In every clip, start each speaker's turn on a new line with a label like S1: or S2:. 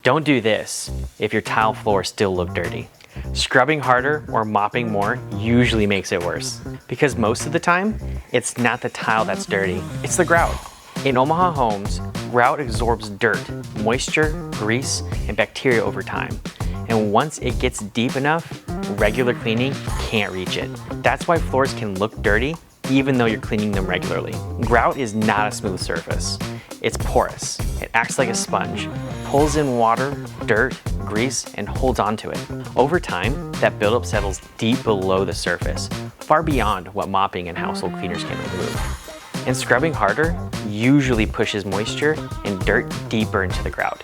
S1: Don't do this if your tile floors still look dirty. Scrubbing harder or mopping more usually makes it worse, because most of the time, it's not the tile that's dirty, it's the grout. In Omaha homes, grout absorbs dirt, moisture, grease, and bacteria over time. And once it gets deep enough, regular cleaning can't reach it. That's why floors can look dirty even though you're cleaning them regularly. Grout is not a smooth surface. It's porous. It acts like a sponge, pulls in water, dirt, grease, and holds onto it. Over time, that buildup settles deep below the surface, far beyond what mopping and household cleaners can remove. And scrubbing harder usually pushes moisture and dirt deeper into the grout.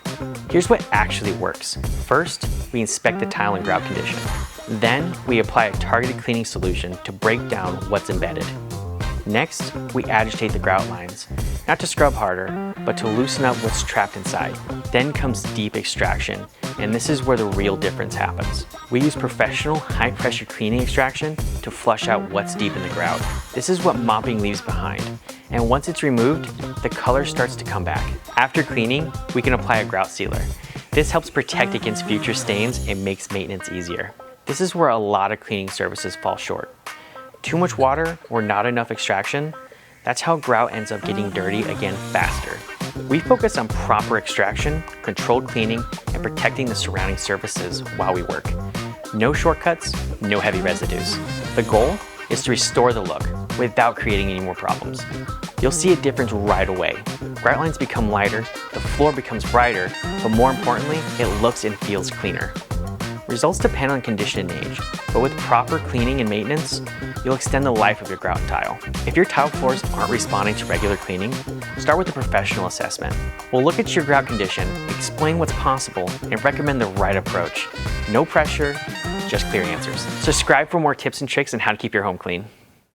S1: Here's what actually works. First, we inspect the tile and grout condition. Then, we apply a targeted cleaning solution to break down what's embedded. Next, we agitate the grout lines, not to scrub harder, but to loosen up what's trapped inside. Then comes deep extraction, and this is where the real difference happens. We use professional, high-pressure cleaning extraction to flush out what's deep in the grout. This is what mopping leaves behind, and once it's removed, the color starts to come back. After cleaning, we can apply a grout sealer. This helps protect against future stains and makes maintenance easier. This is where a lot of cleaning services fall short. Too much water or not enough extraction, that's how grout ends up getting dirty again faster. We focus on proper extraction, controlled cleaning, and protecting the surrounding surfaces while we work. No shortcuts, no heavy residues. The goal is to restore the look without creating any more problems. You'll see a difference right away. Grout lines become lighter, the floor becomes brighter, but more importantly, it looks and feels cleaner. Results depend on condition and age, but with proper cleaning and maintenance, you'll extend the life of your grout tile. If your tile floors aren't responding to regular cleaning, start with a professional assessment. We'll look at your grout condition, explain what's possible, and recommend the right approach. No pressure, just clear answers. Subscribe for more tips and tricks on how to keep your home clean.